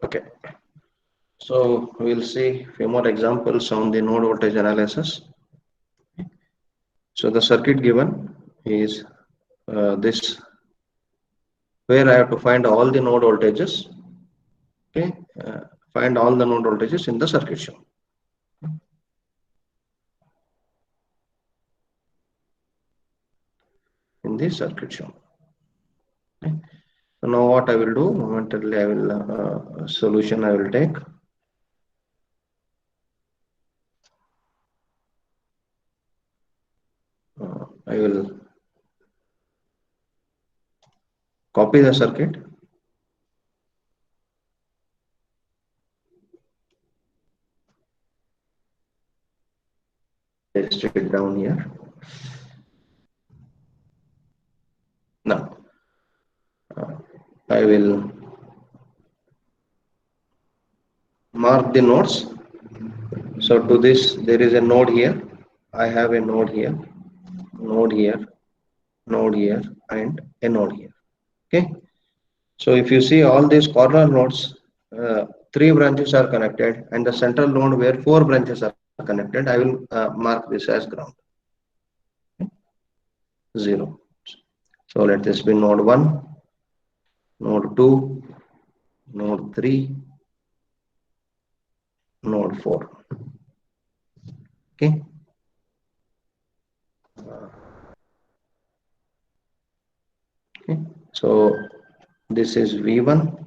Okay, so we'll see few more examples on the node voltage analysis. So the circuit given is this, where I have to find all the node voltages. Okay, find all the node voltages in the circuit shown. In the circuit shown. Okay. So now what I will do momentarily, I will solution I will take. I will copy the circuit. Paste it down here. Now I will mark the nodes. So to this there is a node here. I have a node here, node here, node here, and a node here. Okay. So if you see all these corner nodes, three branches are connected, and the central node where four branches are connected, I will mark this as ground. 0. So let this be node 1, node 2, node 3, node 4. Okay. Okay. So this is V1,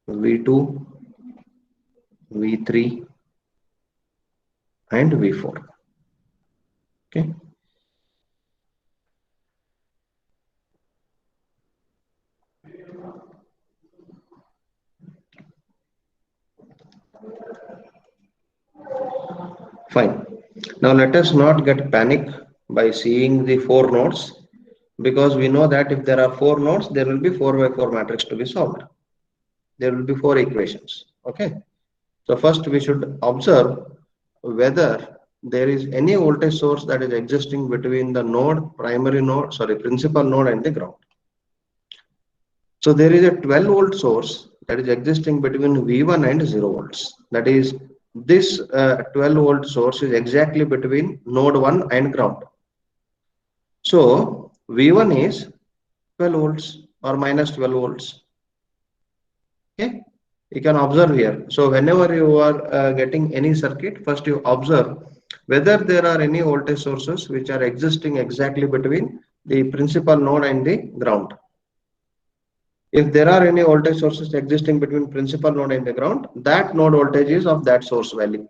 V2, V3, and V4. Okay. Fine. Now let us not get panic by seeing the four nodes, because we know that if there are four nodes, there will be 4 by 4 matrix to be solved. There will be four equations. Okay. So first we should observe whether there is any voltage source that is existing between the node, principal node and the ground. So there is a 12 volt source that is existing between V1 and 0 volts. That is, this 12 volt source is exactly between node 1 and ground. So V1 is 12 volts or minus 12 volts. Okay, you can observe here. So whenever you are getting any circuit, first you observe whether there are any voltage sources which are existing exactly between the principal node and the ground. If there are any voltage sources existing between principal node and the ground, that node voltage is of that source value.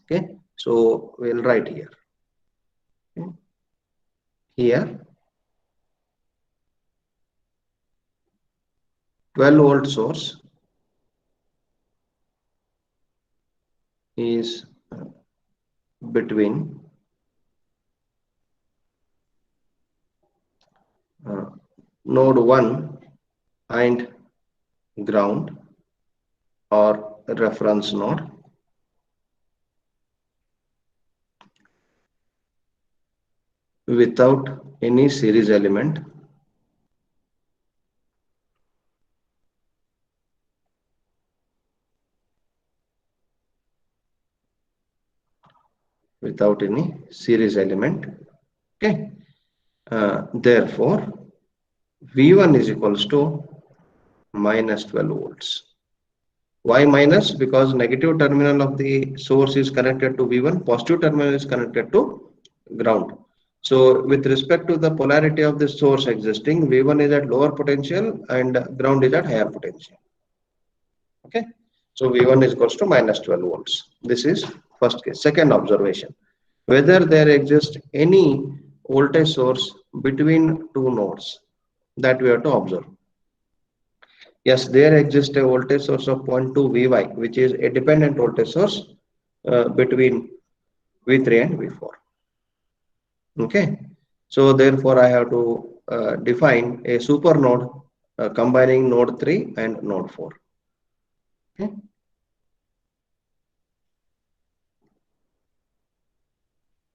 Okay, so we'll write here. Okay. Here 12 volt source is between node 1 and ground or reference node. Without any series element. Without any series element. Okay. Therefore, V1 is equals to minus 12 volts. Why minus? Because negative terminal of the source is connected to V1, positive terminal is connected to ground. So with respect to the polarity of the source existing, V1 is at lower potential and ground is at higher potential. Okay. So V1 is equals to minus 12 volts. This is first case. Second observation, whether there exists any voltage source between two nodes, that we have to observe. Yes, there exists a voltage source of 0.2 Vy, which is a dependent voltage source between V3 and V4. Okay, so therefore I have to define a super node combining node 3 and node 4. Okay.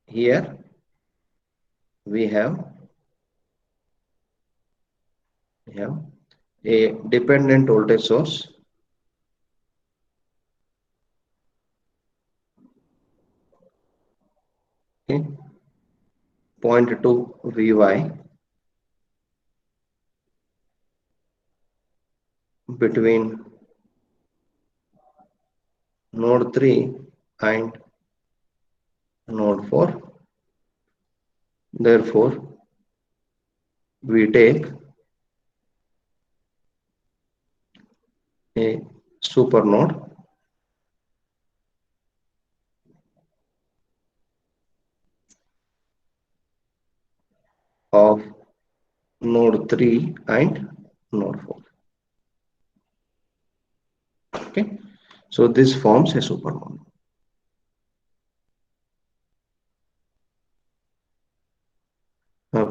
Here we have a dependent voltage source Okay, 0.2 Vy between node 3 and node 4. Therefore, we take a super node of node 3 and node 4. Okay, so this forms a super node.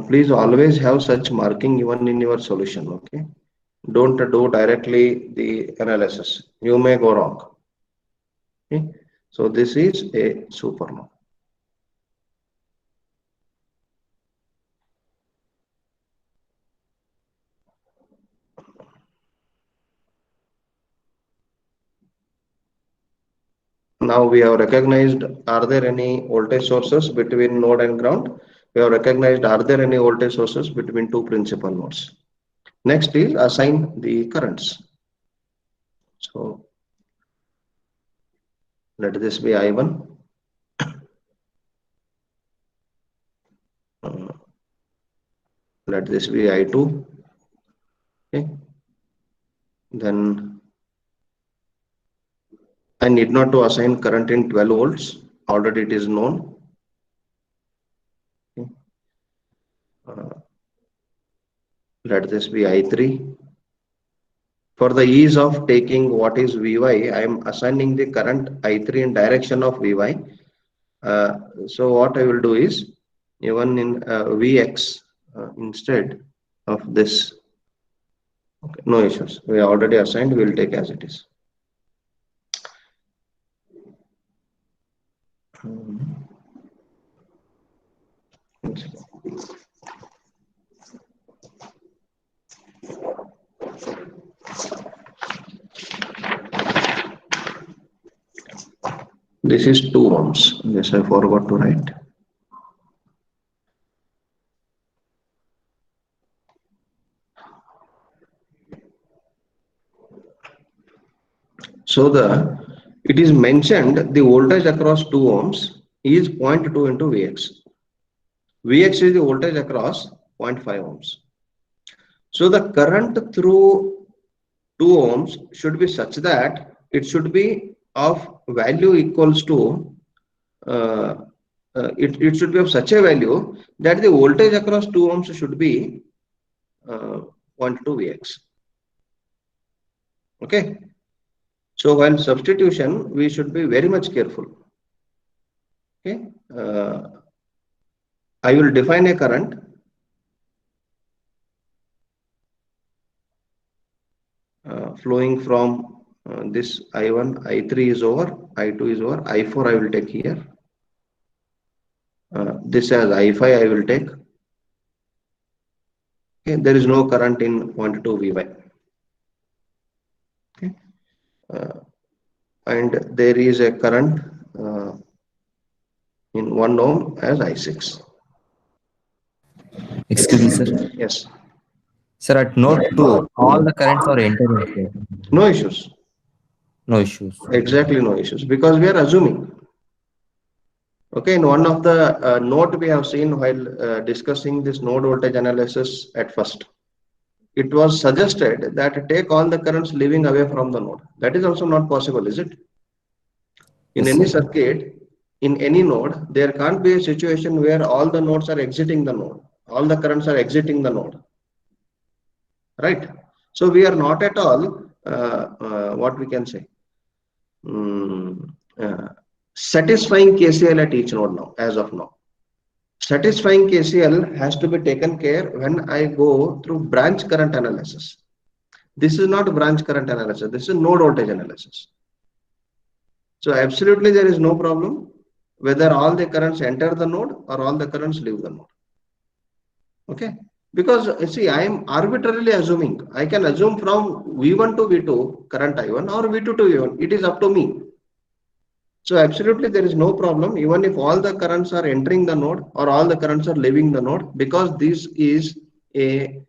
Please always have such marking even in your solution. Okay, don't do directly the analysis, you may go wrong. Okay, so this is a super node. Now we have recognized, are there any voltage sources between node and ground? We have recognized, are there any voltage sources between two principal nodes? Next is assign the currents. So let this be I1. Let this be I2. Okay. Then I need not to assign current in 12 volts. Already it is known. Okay. Let this be I3. For the ease of taking what is Vy, I am assigning the current I3 in direction of Vy. So what I will do is even in Vx instead of this. Okay, no issues. We already assigned. We will take as it is. This is 2 ohms. Yes, I forgot to write. So it is mentioned the voltage across 2 ohms is 0.2 into Vx. Vx is the voltage across 0.5 ohms. So the current through 2 ohms should be such that it should be of value equals to it should be of such a value that the voltage across 2 ohms should be 0.2 Vx. Okay. So while substitution, we should be very much careful. Okay. I will define a current flowing from this I1, I3 is over, I2 is over, I4 I will take here. This as I5 I will take. Okay. There is no current in 0.2 Vy. Okay. And there is a current in 1 ohm as I6. Excuse me, sir. Yes. Sir, at node 2, all the currents are entering, sir. No issues. No issues. Exactly, no issues, because we are assuming. Okay, in one of the note we have seen while discussing this node voltage analysis at first, it was suggested that take all the currents leaving away from the node. That is also not possible, is it? In Yes, any sir. circuit, in any node, there can't be a situation where all the nodes are exiting the node. All the currents are exiting the node. Right? So we are not at all, what we can say, satisfying KCL at each node now, as of now. Satisfying KCL has to be taken care when I go through branch current analysis. This is not branch current analysis. This is node voltage analysis. So absolutely there is no problem whether all the currents enter the node or all the currents leave the node. Okay. Because see, I am arbitrarily assuming. I can assume from V1 to V2 current I1 or V2 to V1. It is up to me. So absolutely there is no problem even if all the currents are entering the node or all the currents are leaving the node, because this is a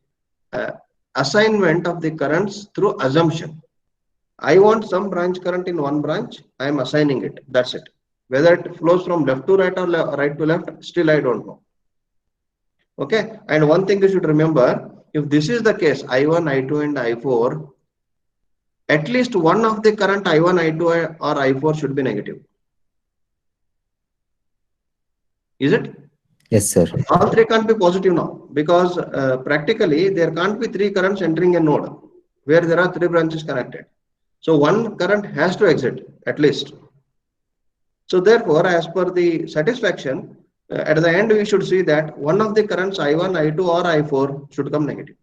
assignment of the currents through assumption. I want some branch current in one branch, I am assigning it. That's it. Whether it flows from left to right or right to left, still I don't know. Okay. And one thing you should remember, if this is the case, I1, I2, and I4, at least one of the current I1, I2, or I4 should be negative. Is it? Yes, sir. All three can't be positive now, because practically there can't be three currents entering a node where there are three branches connected. So one current has to exit at least. So therefore, as per the satisfaction, at the end we should see that one of the currents I1, I2, or I4 should come negative.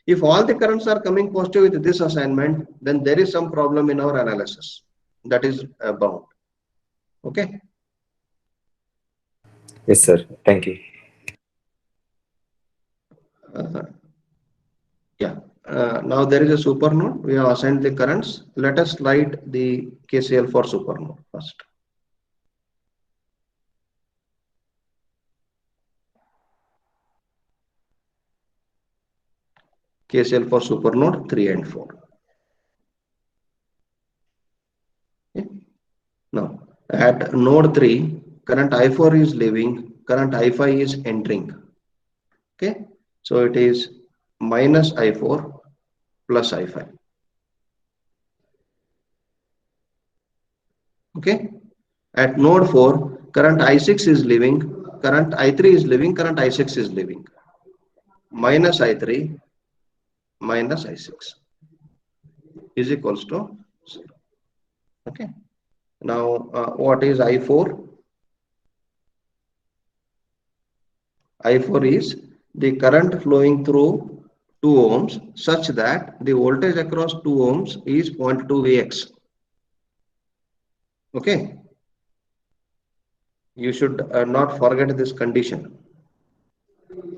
If all the currents are coming positive with this assignment, then there is some problem in our analysis. That is bound. Okay. Yes, sir. Thank you. Uh, yeah. Now there is a super node. We have assigned the currents. Let us write the KCL for super node first. KCL for super node 3 and 4. Okay. Now at node 3, current I4 is leaving, current I5 is entering. Okay. So it is minus I4 plus I5. Okay. At node 4, current I6 is leaving, current I3 is leaving, current I6 is leaving. Minus I3 minus I6 is equals to 0. Okay. Now, what is I4? I4 is the current flowing through 2 ohms such that the voltage across 2 ohms is 0.2 Vx. Okay. You should not forget this condition.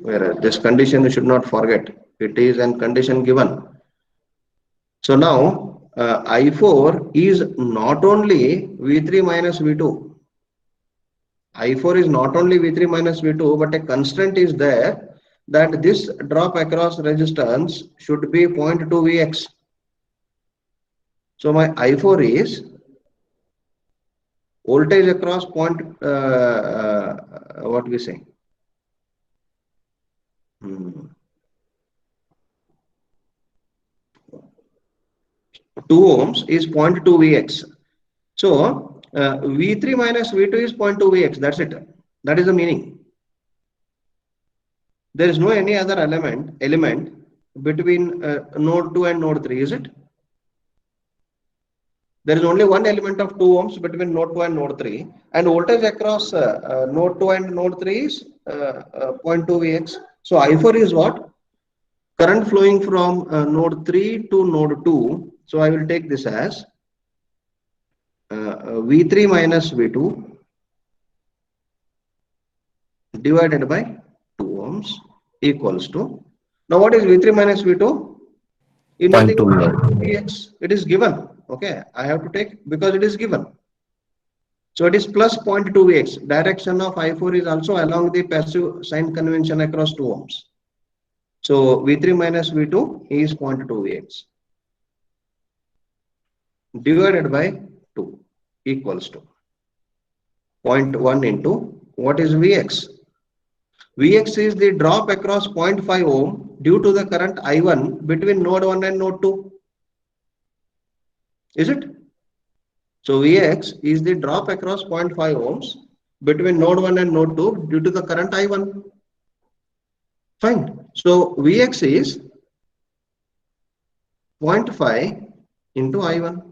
Whereas this condition you should not forget. It is a condition given. So now I4 is not only V3 minus V2. I4 is not only V3 minus V2, but a constraint is there that this drop across resistance should be 0.2 Vx. So my I4 is voltage across what we say? 2 ohms is 0.2 Vx. So V3 minus V2 is 0.2 Vx. That's it. That is the meaning. There is no any other element between node 2 and node 3, is it? There is only one element of 2 ohms between node 2 and node 3, and voltage across node 2 and node 3 is 0.2 Vx. So I4 is what? Current flowing from node 3 to node 2. So I will take this as V3 minus V2 divided by 2 ohms equals to, now what is V3 minus V2? In nothing 0.2 Vx, it is given. Okay, I have to take because it is given. So it is plus 0.2 Vx. Direction of I4 is also along the passive sign convention across 2 ohms. So V3 minus V2 is 0.2 Vx divided by 2 equals to 0.1 into what is Vx? Vx is the drop across 0.5 ohm due to the current I1 between node 1 and node 2. Is it? So Vx is the drop across 0.5 ohms between node 1 and node 2 due to the current I1. Fine. So Vx is 0.5 into I1.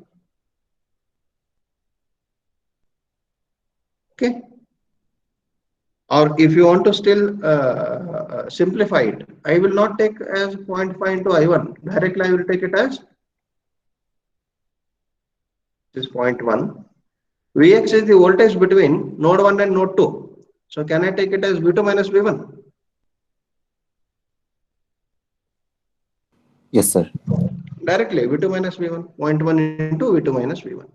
Okay. Or if you want to still simplify it, I will not take as 0.5 into I1. Directly I will take it as this 0.1. Vx is the voltage between node 1 and node 2. So can I take it as V2 minus V1? Yes, sir. Directly V2 minus V1. 0.1 into V2 minus V1.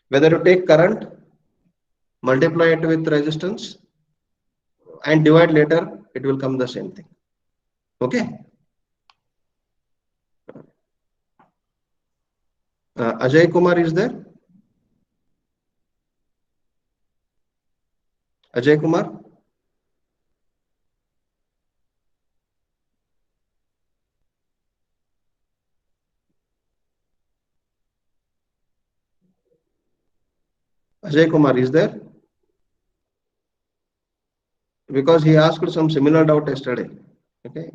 Whether you take current, multiply it with resistance and divide later, it will come the same thing. Okay. Ajay Kumar is there? Ajay Kumar? Ajay Kumar is there? Because he asked some similar doubt yesterday. Okay,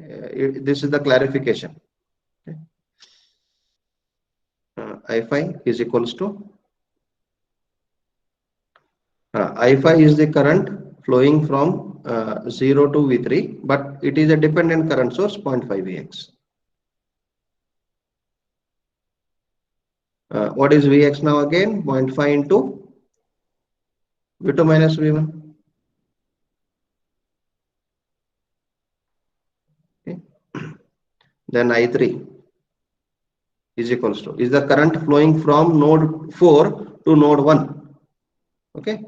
this is the clarification. Okay. I5 is equals to I5 is the current flowing from 0 to V3, but it is a dependent current source 0.5 Vx. What is Vx now again? 0.5 into V2 minus V1. Okay. Then I3 is equals to, is the current flowing from node 4 to node 1. Okay.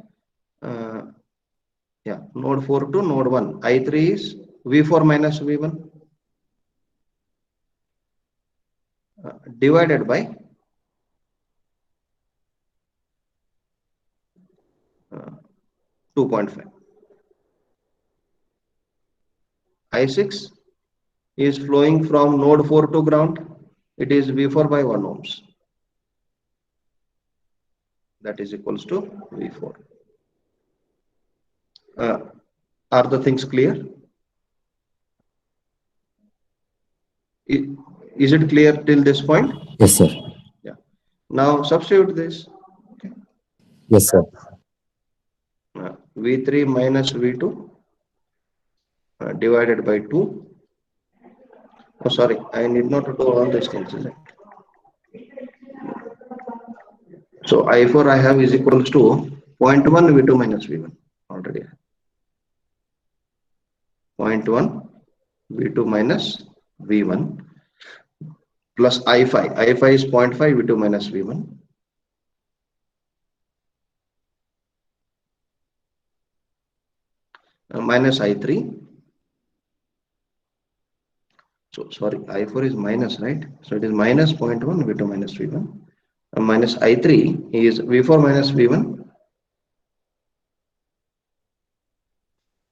Yeah, node 4 to node 1. I3 is V4 minus V1 divided by 2.5. I6 is flowing from node 4 to ground. It is V4 by 1 ohms. That is equals to V4. Are the things clear? Is it clear till this point? Yes, sir. Yeah. Now substitute this. Okay. Yes, sir. V3 minus V2 divided by 2. Oh, sorry, I need not do all these things. Is it? So I4 I have is equals to 0.1 V2 minus V1 already. 0.1 V2 minus V1 plus I5. I5 is 0.5 V2 minus V1 minus I3. So sorry, I4 is minus, right? So it is minus 0.1 V2 minus V1 minus I3 is V4 minus V1.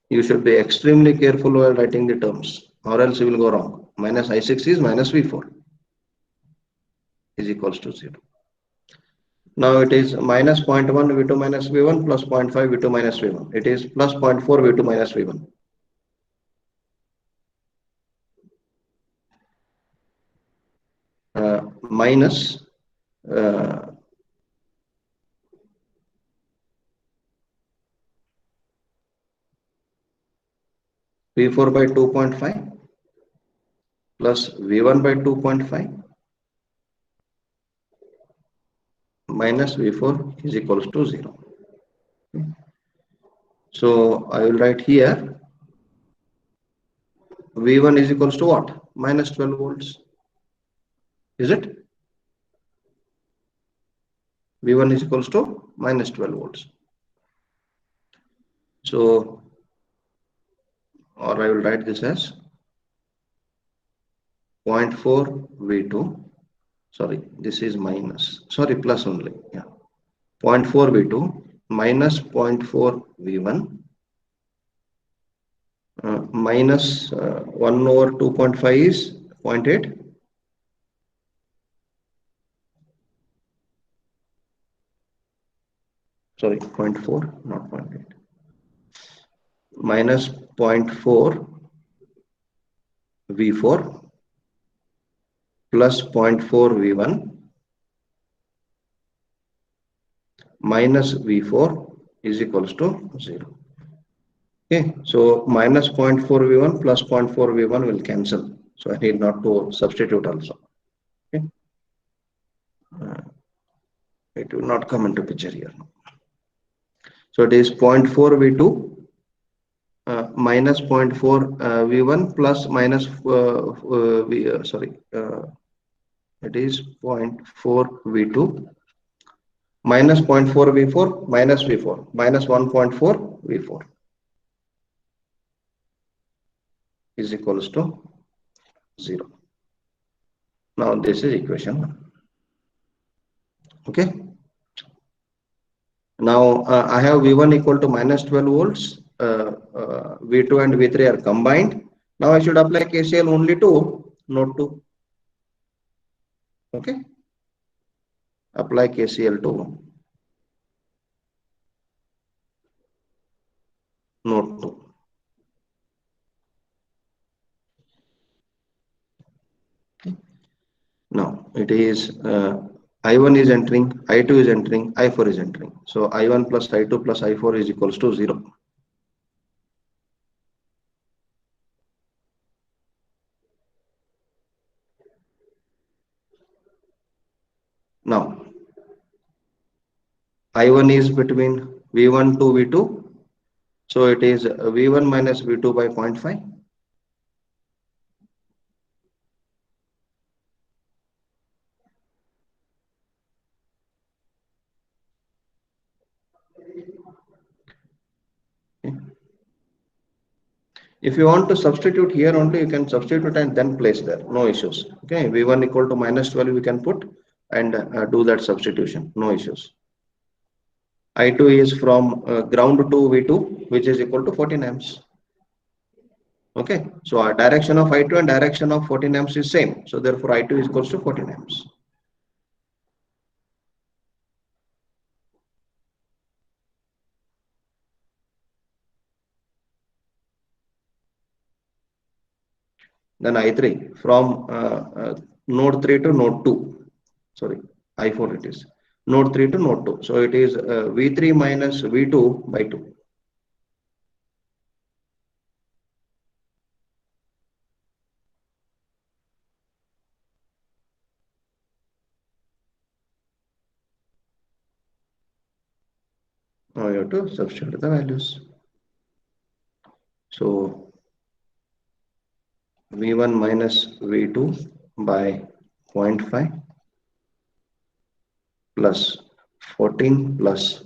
You should be extremely careful while writing the terms, or else you will go wrong. Minus I6 is minus V4 is equals to 0. Now it is minus 0.1 V2 minus V1 plus 0.5 V2 minus V1. It is plus 0.4 V2 minus V1. Minus V4 by 2.5 plus V1 by 2.5 minus V4 is equals to 0. Okay. So I will write here V1 is equals to what? Minus 12 volts. Is it? V1 is equals to minus 12 volts. So, or I will write this as 0.4 V2. Sorry, this is minus. Sorry, plus only. Yeah. 0.4 V2 minus 0.4 V1 minus 1 over 2.5 is 0.8. Sorry, 0.4, not 0.8. Minus 0.4 V4 plus 0.4 V1 minus V4 is equals to 0. Okay, so minus 0.4 V1 plus 0.4 V1 will cancel. So I need not to substitute also. Okay, it will not come into picture here. So it is 0.4 V2 minus 0.4 V1 plus minus it is 0.4 V2 minus 0.4 V4 minus V4 minus 1.4 V4 is equals to 0. Now this is equation 1. Okay. Now I have V1 equal to minus 12 volts. V2 and V3 are combined. Now I should apply KCL only to node 2. Okay. Apply KCL to node 2. Now it is I1 is entering, I2 is entering, I4 is entering. So I1 plus I2 plus I4 is equals to 0. Now I1 is between V1 to V2. So it is V1 minus V2 by 0.5. Okay. If you want to substitute here only, you can substitute and then place there. No issues. Okay. V1 equal to minus 12 we can put and do that substitution. No issues. I2 is from ground to V2, which is equal to 14 amps. Okay, so our direction of I2 and direction of 14 amps is same. So therefore I2 is equals to 14 amps. Then I3 from node 3 to node 2. Sorry, I4 it is. Node 3 to node 2. So it is V3 minus V2 by 2. Now you have to substitute the values. So V1 minus V2 by 0.5 plus 14 plus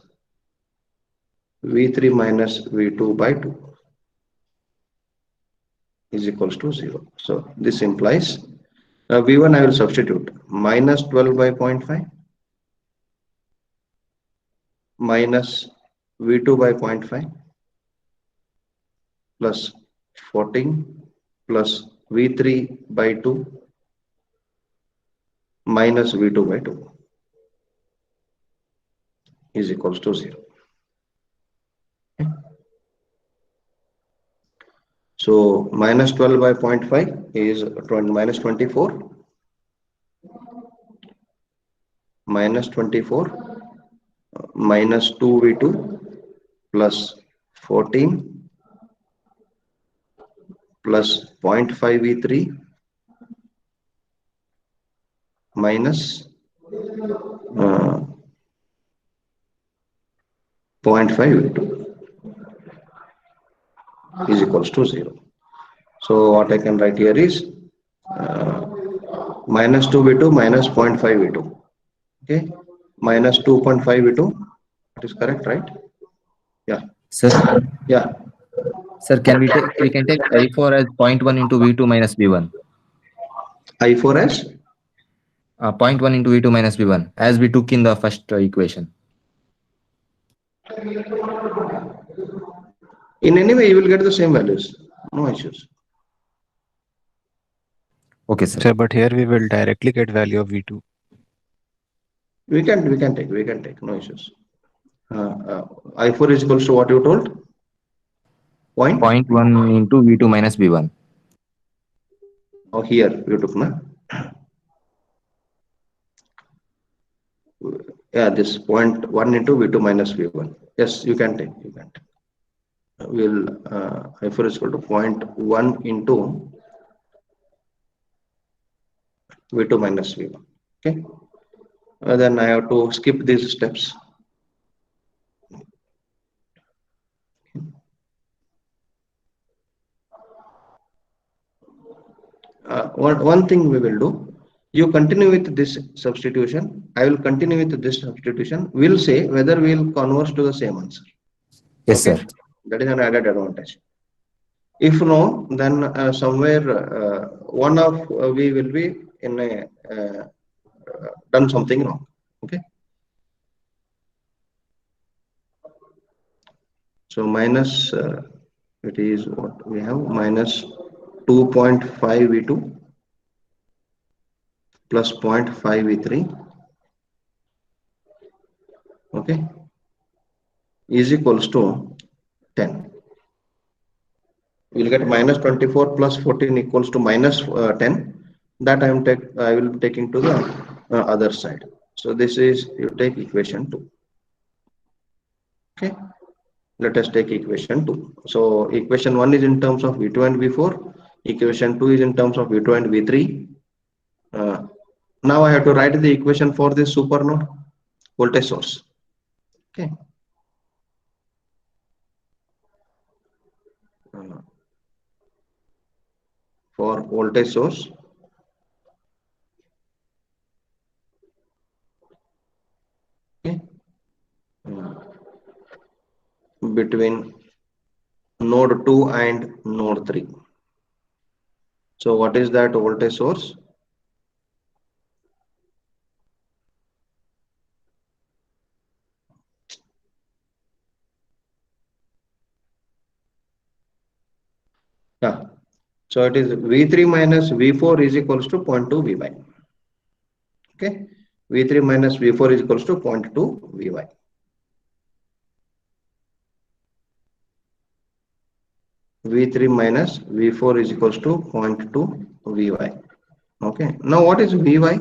V3 minus V2 by 2 is equals to 0. So this implies V1 I will substitute minus 12 by 0.5 minus V2 by 0.5 plus 14 plus V3 by 2 minus V2 by 2 is equals to 0. Okay. So minus 12 by 0.5 is minus 24 minus 24 minus 2V2 plus 14 plus 0.5 V3 minus 0.5 V2 is equals to 0. So what I can write here is minus 2V2 minus 0.5 V2. Okay, minus 2.5 V2. That is correct, right? Yeah. Sir, Yeah. sir, we can take I4 as 0.1 into V2 minus V1. I4 as 0.1 into V2 minus V1 as we took in the first equation. in any way you will get the same values. No issues. Okay, sir. Sir, but here we will directly get value of V2. We can take no issues. I4 is equals to what you told? 0.1 into V2 minus V1. Oh, here you took na. Yeah, this 0.1 into V2 minus V1. Yes, you can take. We'll I4 is equal to 0.1 into V2 minus V1. Okay. Then I have to skip these steps. One thing we will do, You continue with this substitution. I will continue with this substitution. We'll say whether we'll converge to the same answer. Yes, Okay, sir. that is an added advantage. If no, then somewhere one of we will be in a done something wrong. Okay, so minus it is what we have, minus 2.5 V2 plus 0.5 V3. Okay, is equals to 10. We'll get minus 24 plus 14 equals to minus 10. That I will be taking to the other side. So this is, you take equation 2. Okay, let us take equation 2. So equation 1 is in terms of V2 and V4. Equation 2 is in terms of V2 and V3. Now I have to write the equation for this supernode voltage source. Okay. For voltage source, okay, between node 2 and node 3. So what is that voltage source? Yeah. So it is V3 minus V4 is equals to 0.2 Vy. Okay. V3 minus V4 is equals to 0.2 Vy. V3 minus V4 is equals to 0.2 Vy. Okay. Now what is Vy?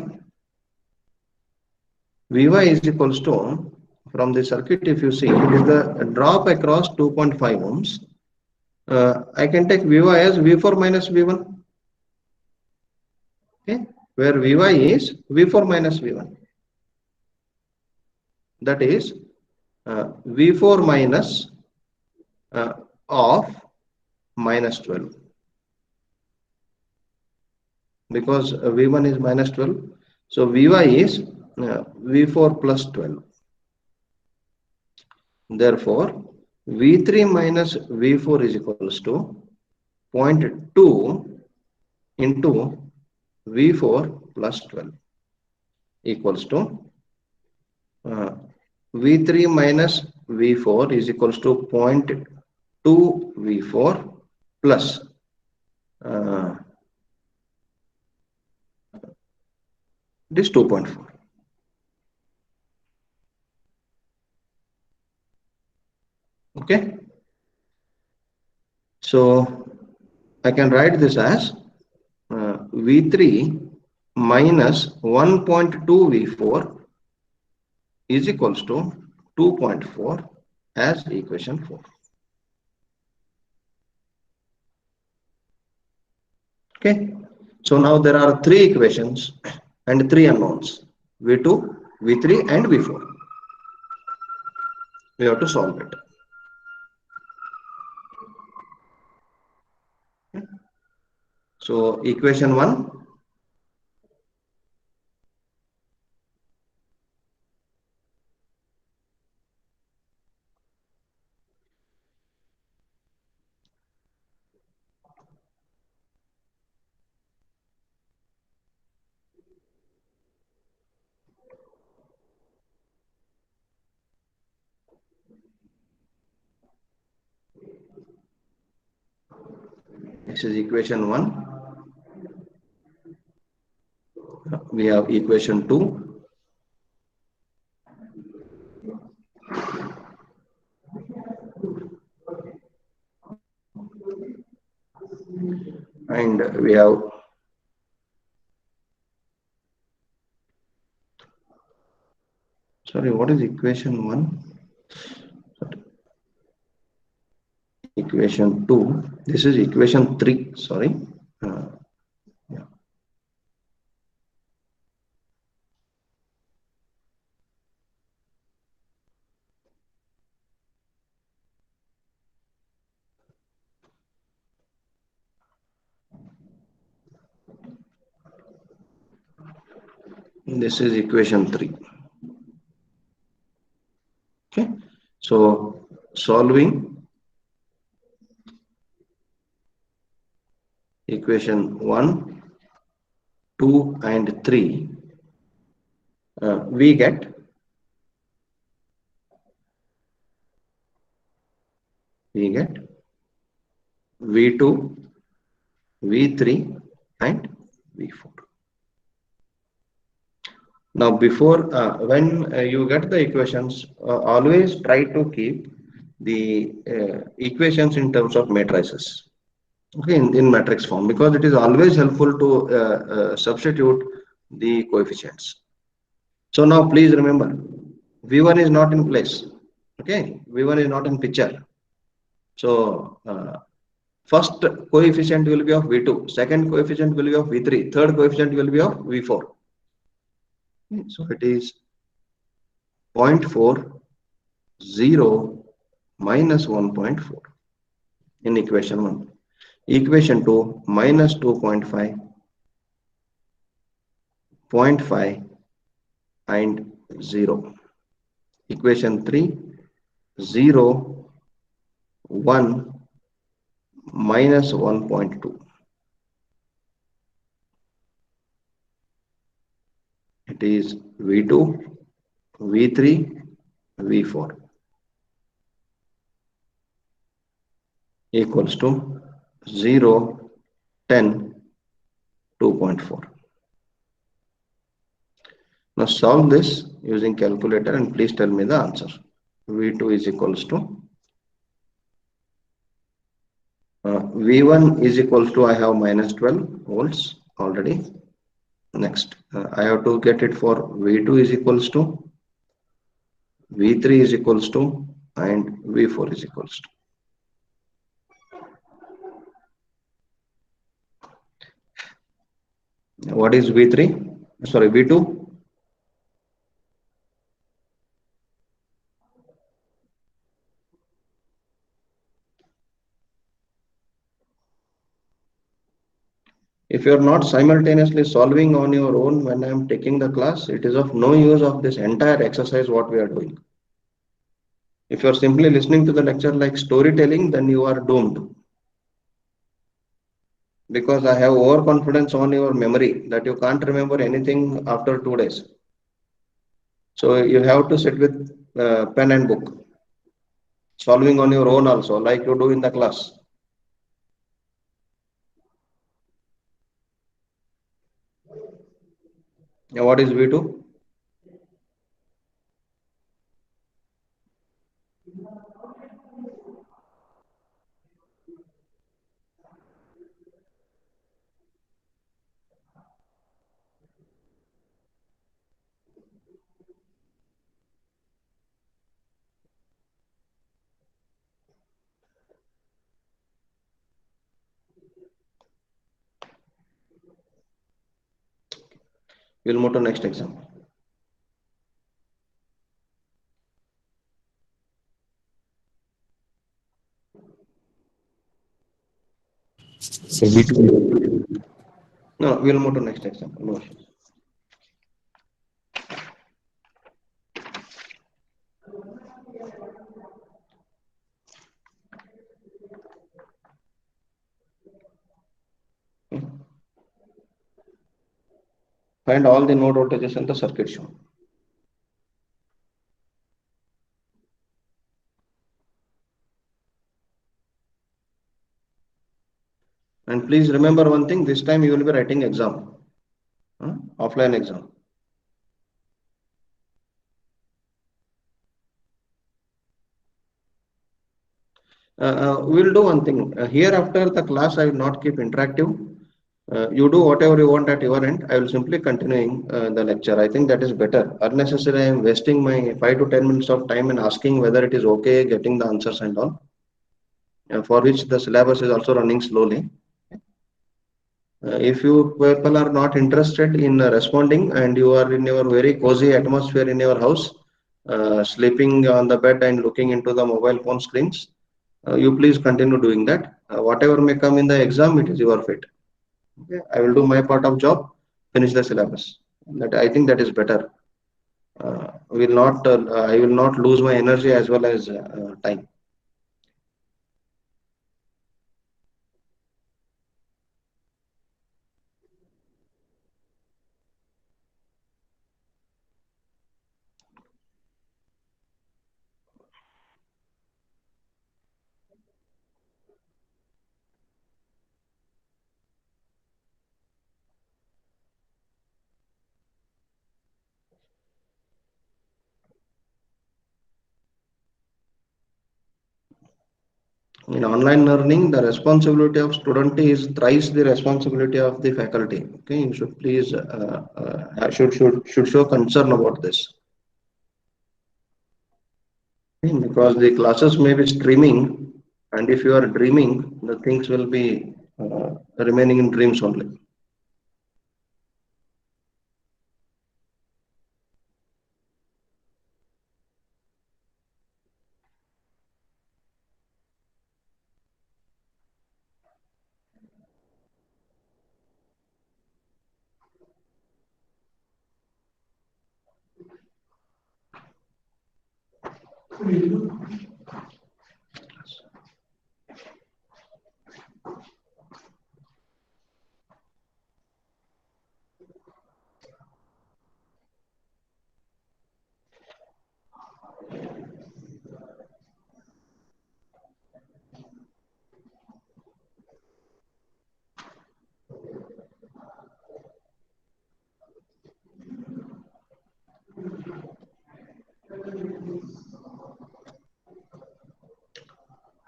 Vy is equals to, from the circuit, if you see, it is the drop across 2.5 ohms. I can take Vy as V4 minus V1. Okay. Where Vy is V4 minus V1. That is V4 minus of minus 12, because V1 is minus 12. So Vy is V4 plus 12. Therefore, V3 minus V4 is equals to 0.2 into V4 plus 12 equals to V3 minus V4 is equals to 0.2 V4 plus this 2.4. Okay. So I can write this as V3 minus 1.2 V4 is equals to 2.4 as equation 4. Okay. So now there are 3 equations and 3 unknowns, V2, V3 and V4. We have to solve it. Okay. So equation 1, this is equation 1. We have equation 2. And we have what is equation 1? Equation 2. This is equation 3. Sorry. Yeah. This is equation 3. Okay, so solving equation 1, 2 and 3, we get V2, V3 and V4. Now before when you get the equations, always try to keep the equations in terms of matrices, okay, in matrix form, because it is always helpful to substitute the coefficients. So now please remember, V1 is not in place, okay, V1 is not in picture. So first coefficient will be of V2, second coefficient will be of V3, third coefficient will be of V4. So it is 0.40 minus 1.4 in equation 1. Equation 2, minus 2.5, 0.5 and 0. Equation 3, 0, 1, minus 1.2. It is V2, V3, V4 equals to 0, 10, 2.4. Now solve this using calculator and please tell me the answer. V2 is equals to V1 is equals to, I have minus 12 volts already. Next, I have to get it for V2 is equals to, V3 is equals to, and V4 is equals to. What is V3? Sorry, V2? If you are not simultaneously solving on your own when I am taking the class, it is of no use of this entire exercise what we are doing. If you are simply listening to the lecture like storytelling, then you are doomed. Because I have overconfidence on your memory that you can't remember anything after 2 days. So you have to sit with pen and book, solving on your own also, like you do in the class. Now, what is V2? We'll move to next example. So V2. No, we'll move to next example. No issues. Find all the node voltages in the circuit shown. And please remember one thing, this time you will be writing exam, offline exam. We'll do one thing. Here after the class, I will not keep interactive. You do whatever you want at your end. I will simply continuing the lecture. I think that is better. Unnecessary, I am wasting my 5 to 10 minutes of time and asking whether it is okay getting the answers and all, for which the syllabus is also running slowly. If you people are not interested in responding and you are in your very cozy atmosphere in your house, sleeping on the bed and looking into the mobile phone screens, you please continue doing that. Whatever may come in the exam, it is your fate. Okay, I will do my part of job, finish the syllabus. That I think that is better. I will not lose my energy as well as time. In online learning, the responsibility of student is thrice the responsibility of the faculty. Okay, you should please should show concern about this. Okay, because the classes may be streaming, and if you are dreaming, the things will be remaining in dreams only.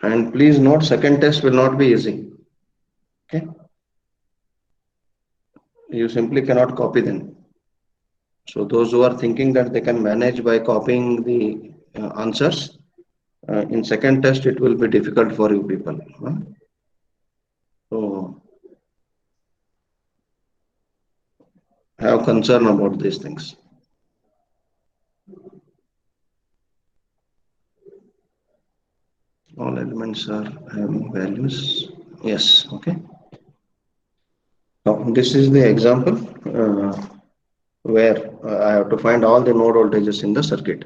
And please note, second test will not be easy. Okay, you simply cannot copy them. So those who are thinking that they can manage by copying the answers, in second test it will be difficult for you people. So have concern about these things. All elements are having values. Yes, okay. Now, this is the example where I have to find all the node voltages in the circuit.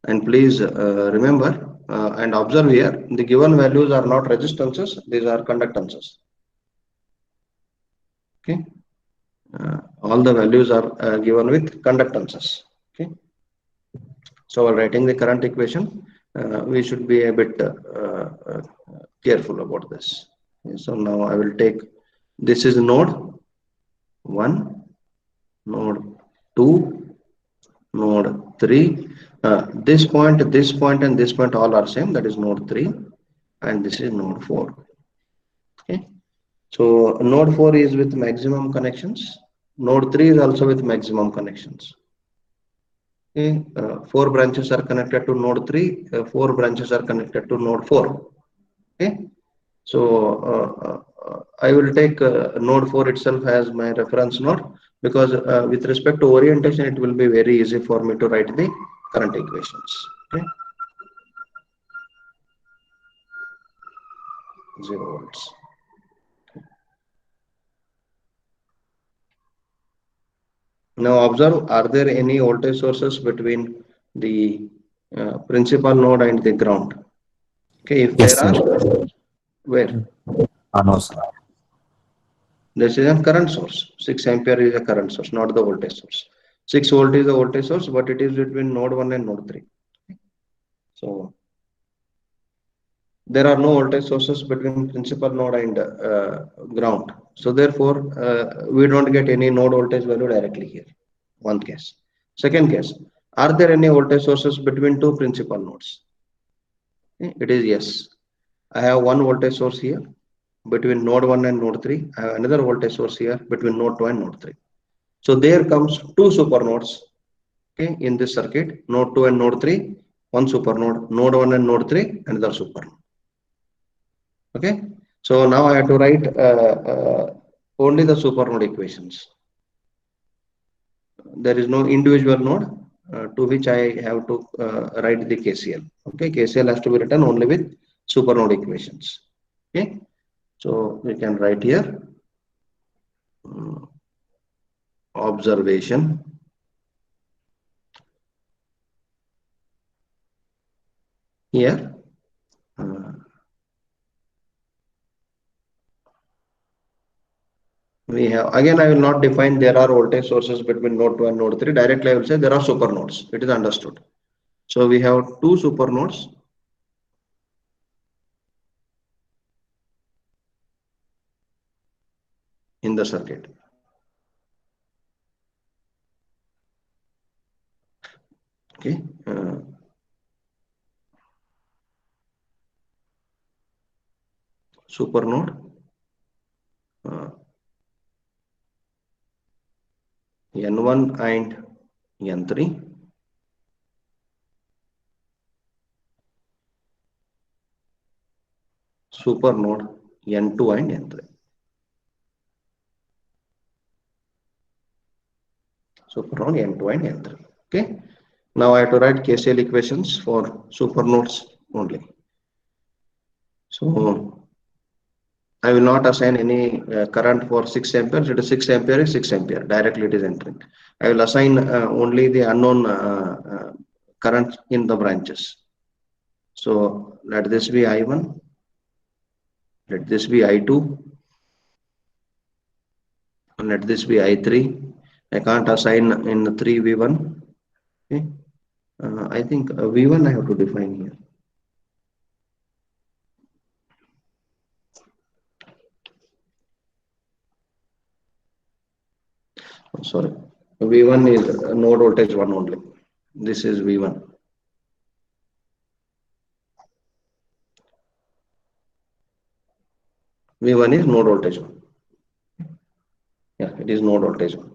And please remember and observe here, the given values are not resistances, these are conductances. Okay. All the values are given with conductances. Okay. So while writing the current equation, we should be a bit careful about this. Okay, so now I will take, this is node 1, node 2, node 3. This point, and this point all are same, that is node 3, and this is node 4. Okay. So node 4 is with maximum connections. Node 3 is also with maximum connections. Okay. 4 branches are connected to node 3, 4 branches are connected to node 4. Okay. So I will take node 4 itself as my reference node, because with respect to orientation, it will be very easy for me to write the current equations. Okay. 0 volts. Now observe, are there any voltage sources between the principal node and the ground? Okay, if Yes, there sir. are, where? No, sir. This is a current source. 6 ampere is a current source, not the voltage source. 6 volt is the voltage source, but it is between node 1 and node 3. So there are no voltage sources between principal node and ground. So therefore, we don't get any node voltage value directly here. One case. Second case, are there any voltage sources between two principal nodes? It is yes. I have one voltage source here between node 1 and node 3. I have another voltage source here between node 2 and node 3. So there comes two super nodes, okay, in this circuit, node 2 and node 3, one super node, node 1 and node 3, another super node. Okay, so now I have to write only the super node equations. There is no individual node to which I have to write the KCL. Okay, KCL has to be written only with super node equations. Okay, so we can write here observation here. We have, again, I will not define there are voltage sources between node 2 and node 3. Directly, I will say there are super nodes. It is understood. So we have two super nodes. In the circuit. Okay. Super node. N1 and N3. Super node N2 and N3. Super node N2 and N3. Okay. Now I have to write KCL equations for super nodes only. So I will not assign any current for 6 amperes. It is 6 ampere is 6 ampere. Directly it is entering. I will assign only the unknown current in the branches. So let this be I1. Let this be I2. And let this be I3. I can't assign in 3V1. Okay. I think V1 I have to define here. Sorry, V1 is node voltage 1 only. This is V1. V1 is node voltage 1. Yeah, it is node voltage 1.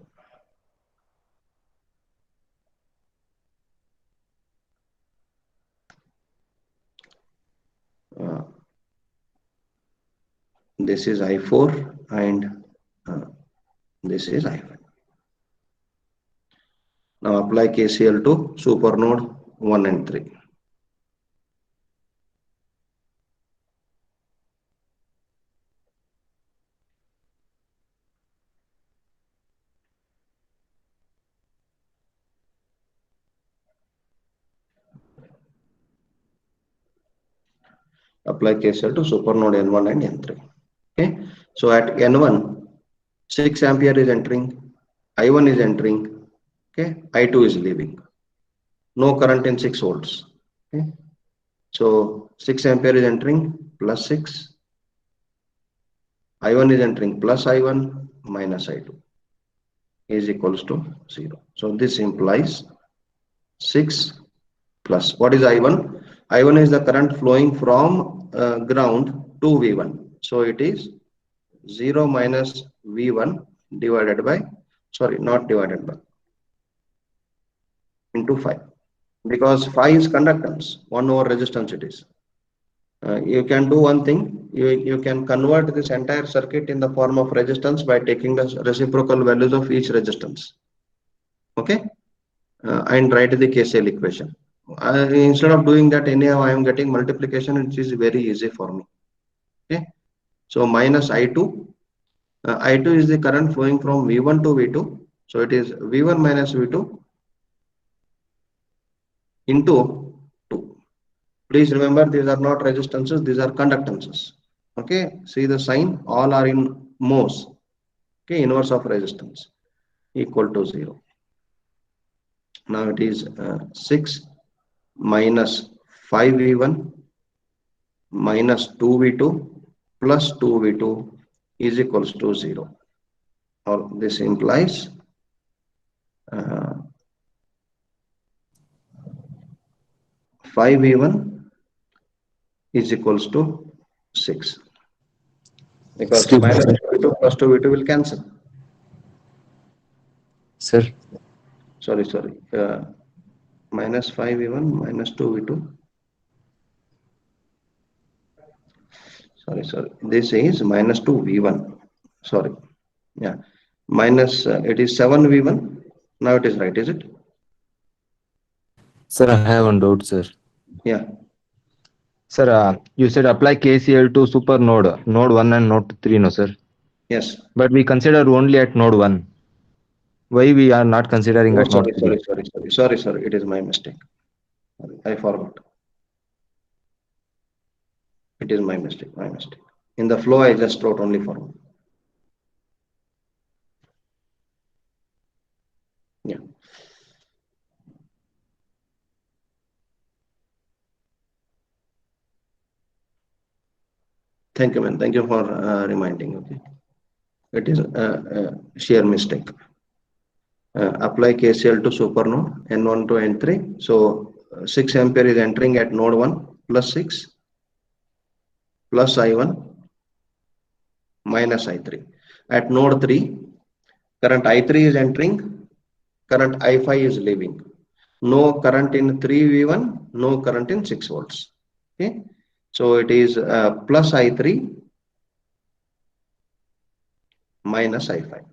This is I4 and this is I5. Now apply KCL to super node 1 and 3. Apply KCL to super node N1 and N3. Okay. So at N1, 6 ampere is entering, I1 is entering, okay, I2 is leaving. No current in 6 volts. Okay. So 6 ampere is entering, plus 6. I1 is entering, plus I1 minus I2 is equals to 0. So this implies 6 plus, what is I1? I1 is the current flowing from ground to V1. So it is 0 minus V1 divided by, sorry, not divided by, into 5. Because 5 is conductance, 1 over resistance it is. You can do one thing, you can convert this entire circuit in the form of resistance by taking the reciprocal values of each resistance. Okay. And write the KCL equation. Instead of doing that, anyhow, I am getting multiplication, which is very easy for me. Okay. So minus I2. I2 is the current flowing from V1 to V2. So it is V1 minus V2 into 2. Please remember, these are not resistances, these are conductances. Okay. See the sign, all are in mhos. Okay. Inverse of resistance equal to 0. Now it is 6 minus 5V1 minus 2V2 plus 2V2 is equals to 0. Or this implies 5V1 is equals to 6. Because Excuse me, minus sir. 2V2 plus 2V2 will cancel. Sir, Sorry. Minus 5V1 minus 2V2. Sorry. This is minus 2V1. Sorry. Yeah. Minus, it is 7V1. Now it is right, is it? Sir, I have one doubt, sir. Yeah. Sir, you said apply KCL to super node, node 1 and node 3, no, sir? Yes. But we consider only at node 1. Why we are not considering Oh, at node 3? sorry. It is my mistake. I forgot. It is my mistake. In the flow, I just wrote only for one. Yeah. Thank you, man. Thank you for reminding. Okay. It is a sheer mistake. Apply KCL to supernode N1 to N3. So 6 ampere is entering at node 1 plus 6 plus I1 minus I3. At node 3, current I3 is entering, current I5 is leaving. No current in 3V1, no current in 6 volts. Okay. So it is plus I3 minus I5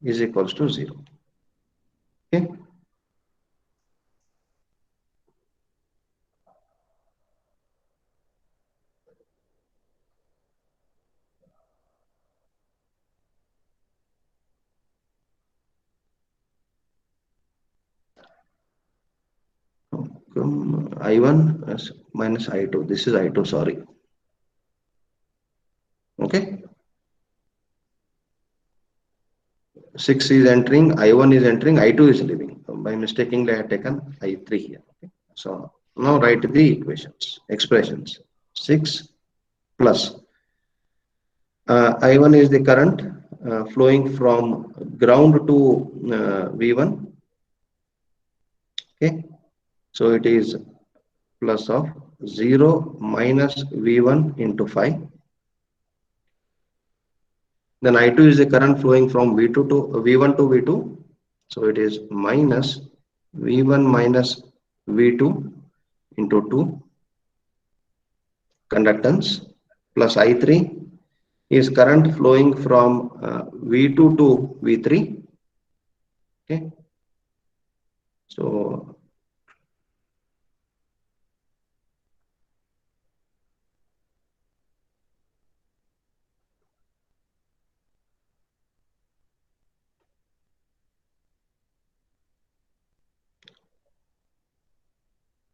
is equals to 0. Okay. I1 minus I2. This is I2, sorry. Okay. 6 is entering, I1 is entering, I2 is leaving. By mistakenly, I have taken I3 here. Okay. So now write the equations, expressions. 6 plus I1 is the current flowing from ground to V1. Okay. So it is plus of 0 minus V1 into 5. Then I2 is the current flowing from V1 to V2. So it is minus V1 minus V2 into 2 conductance plus I3 is current flowing from V2 to V3. Okay. So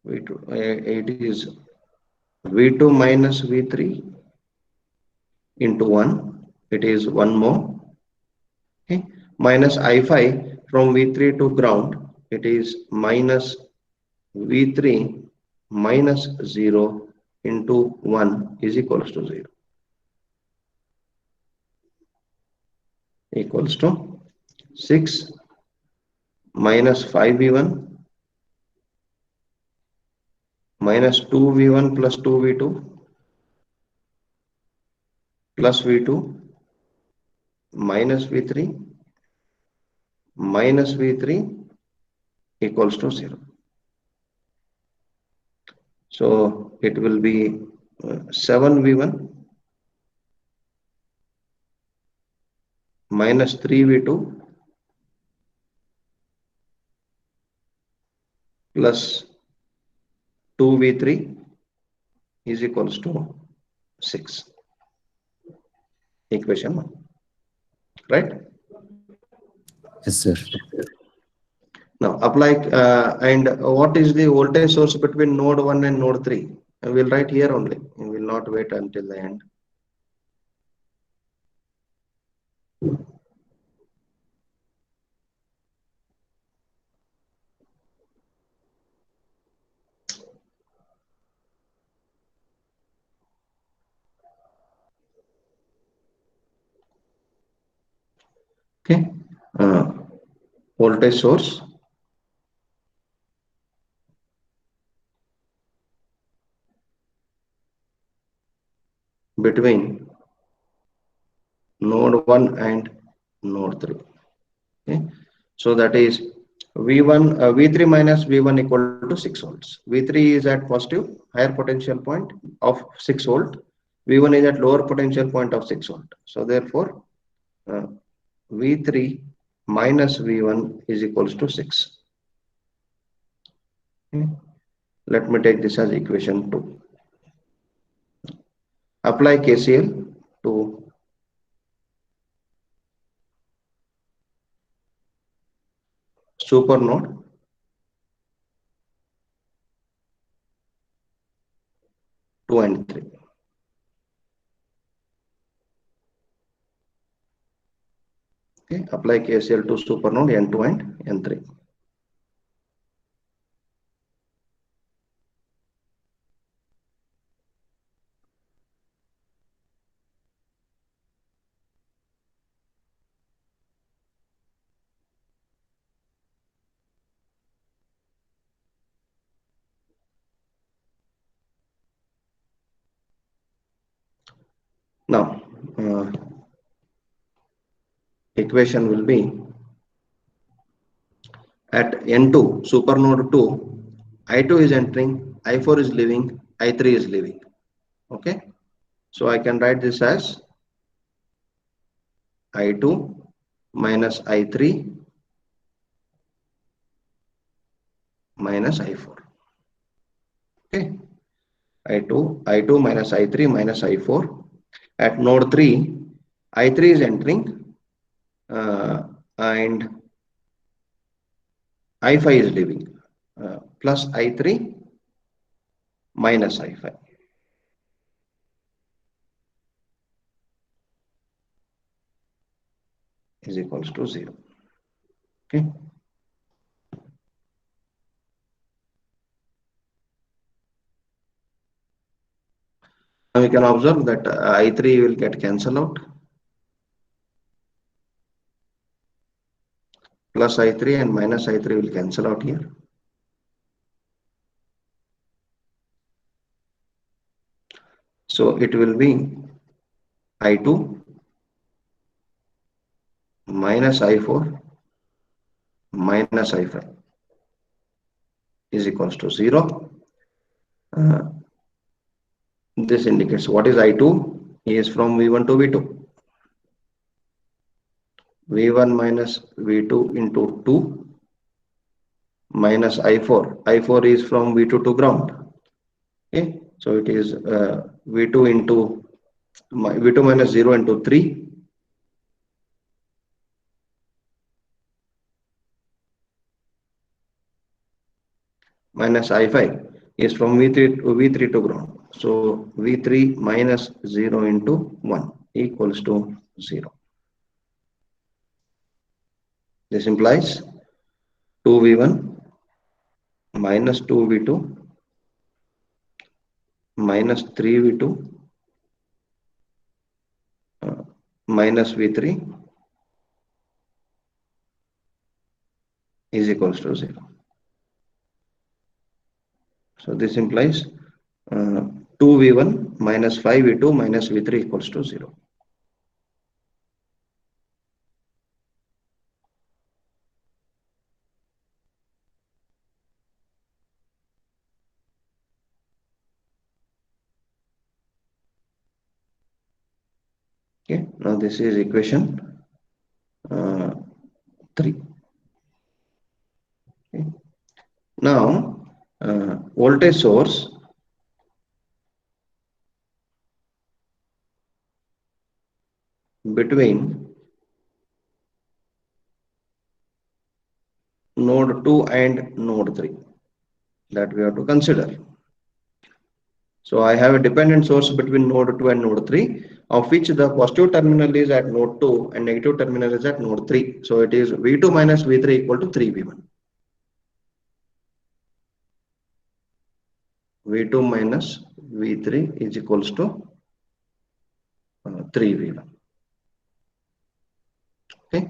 V2 it is V2 minus V3 into 1. It is 1 more. Okay. Minus I5 from V3 to ground. It is minus V3 minus 0 into 1 is equals to 0. Equals to 6 minus 5V1 minus 2V1 plus 2V2 plus V2 minus V3 minus V3 equals to 0. So it will be 7V1 minus 3V2 plus 2V3 is equals to 6. Equation 1. Right? Yes, sir. Now apply and what is the voltage source between node 1 and node 3? And we'll write here only. We will not wait until the end. Okay. Voltage source between node 1 and node 3. Okay. So that is V3 minus V1 equal to 6 volts. V3 is at positive higher potential point of 6 volt. V1 is at lower potential point of 6 volt. So therefore V3 minus V1 is equals to 6. Okay. Let me take this as equation 2. Apply KCL to super node 2 and 3. Okay, apply KCL to super node N2 and N3. Now, equation will be at N2, supernode 2, I2 is entering, I4 is leaving, I3 is leaving. Okay, so I can write this as I2 minus I3 minus I4. Okay, I2 minus I3 minus I4. At node 3, I3 is entering and I5 is leaving, plus I3 minus I5 is equals to 0. Okay. Now we can observe that I3 will get cancelled out, plus I3 and minus I3 will cancel out here. So it will be I2 minus I4 minus I5 is equals to 0. This indicates what is I2 is from V1 to V2. V1 minus V2 into 2 minus I4. I4 is from V2 to ground. Okay, so it is V2 into V2 minus 0 into 3 minus I5 is from V3 to ground. So V3 minus 0 into 1 equals to 0. This implies 2V1 minus 2V2 minus 3V2 minus V3 is equals to 0. So this implies 2V1 minus 5V2 minus V3 equals to 0. Okay, now this is equation 3. Okay. Now voltage source between node 2 and node 3 that we have to consider. So I have a dependent source between node 2 and node 3, of which the positive terminal is at node 2 and negative terminal is at node 3. So it is V2 minus V3 equal to 3V1. V2 minus V3 is equals to 3V1. Okay.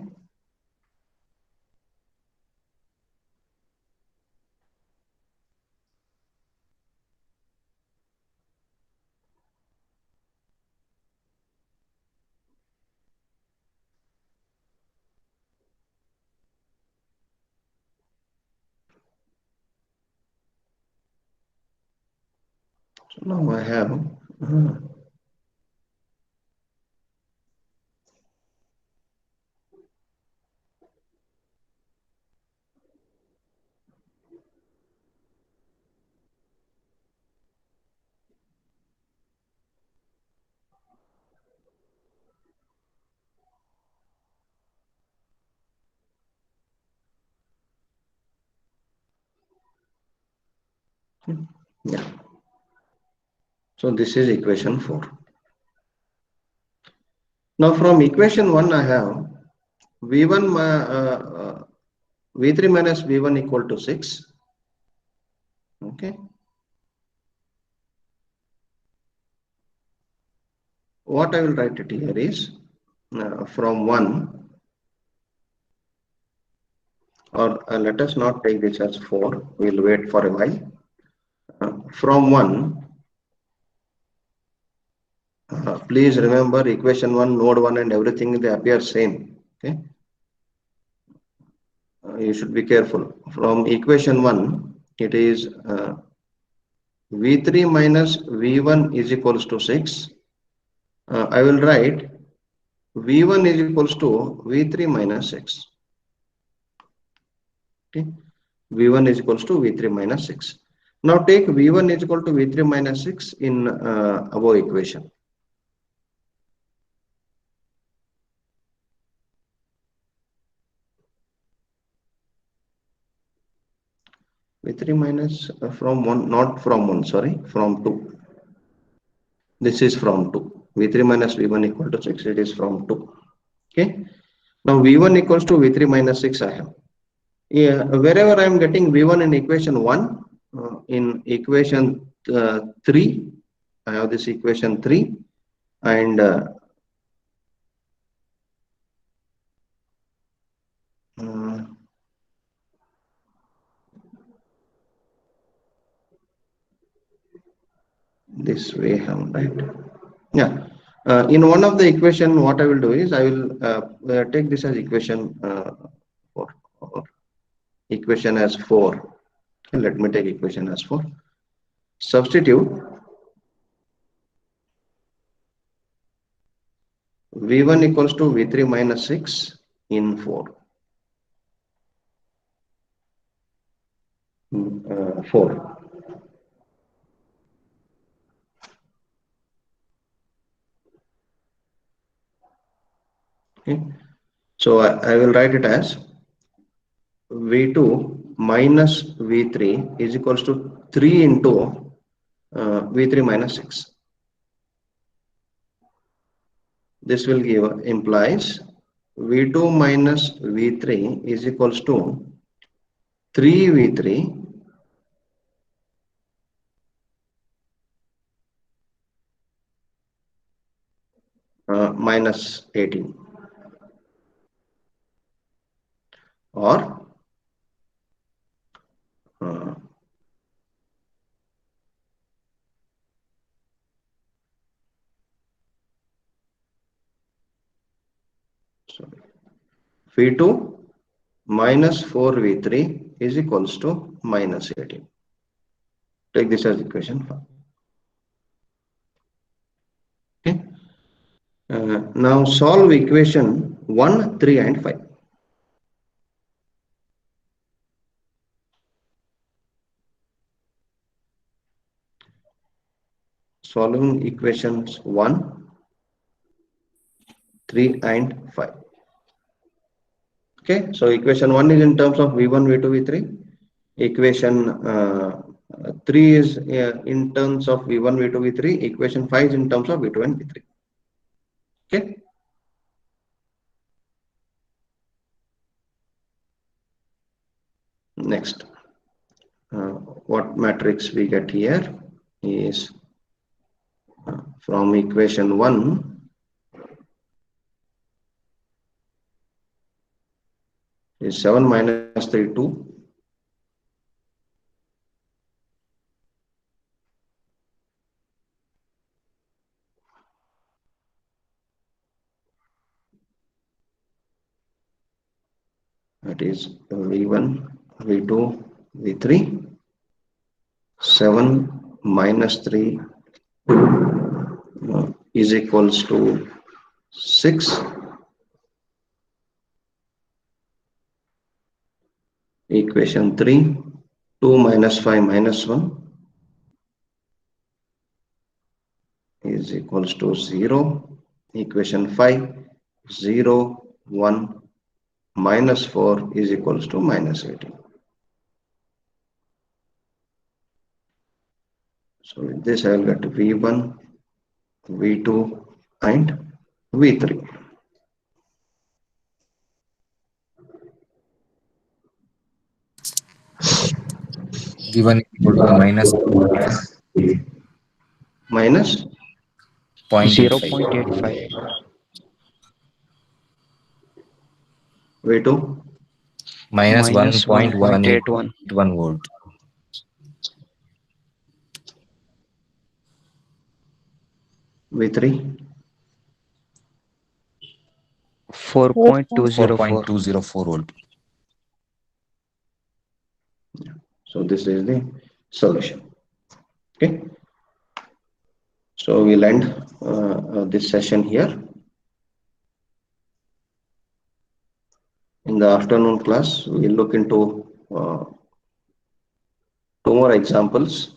So now I have Yeah. So this is equation 4. Now from equation 1 I have V1 V3 minus V1 equal to 6. Okay. What I will write it here is from 1, or let us not take this as 4. We'll wait for a while. From 1, please remember equation 1, node 1 and everything, they appear same. Okay. You should be careful. From equation 1, it is V3 minus V1 is equals to 6. I will write V1 is equals to V3 minus 6. Okay. V1 is equals to V3 minus 6. Now take V1 is equal to V3 minus 6 in above equation. V3 minus from 1, not from 1, sorry, from 2. This is from 2. V3 minus V1 equal to 6, it is from 2. Okay. Now V1 equals to V3 minus 6 I have. Yeah, wherever I am getting V1 in equation 1, in equation 3, I have this equation 3, and this way I have, right? Yeah. In one of the equation, what I will do is I will take this as equation 4, or equation as 4. Let me take equation as 4. Substitute V1 equals to V3 minus 6 in 4. 4. Okay. So I will write it as V2 minus V3 is equals to 3 into V3 minus 6. This will give implies V2 minus V3 is equals to 3V3 minus 18, or sorry, V2 minus 4V3 is equals to minus 18. Take this as equation 5. Okay. Now solve equation 1, 3 and 5. Solving equations 1, 3 and 5. Okay, so equation 1 is in terms of V1, V2, V3. Equation 3 is in terms of V1, V2, V3. Equation 5 is in terms of V2 and V3. Okay. Next, what matrix we get here is from equation 1, is 7 minus 3, 2. That is V1, V2, V3. 7 minus 3 is equals to 6. Equation 3, 2 minus 5 minus 1 is equals to 0. Equation 5, 0, 1 minus 4 is equals to minus 18. So with this, I will get V1, V2, and V3. V1 is equal to minus Minus 0.85. 0.85. V2, Minus Minus 1.181 1.81. volt. V3, 4.204. 4.204 volt. so this is the solution. Okay. So we'll end this session here. In the afternoon class, we'll look into 2 more examples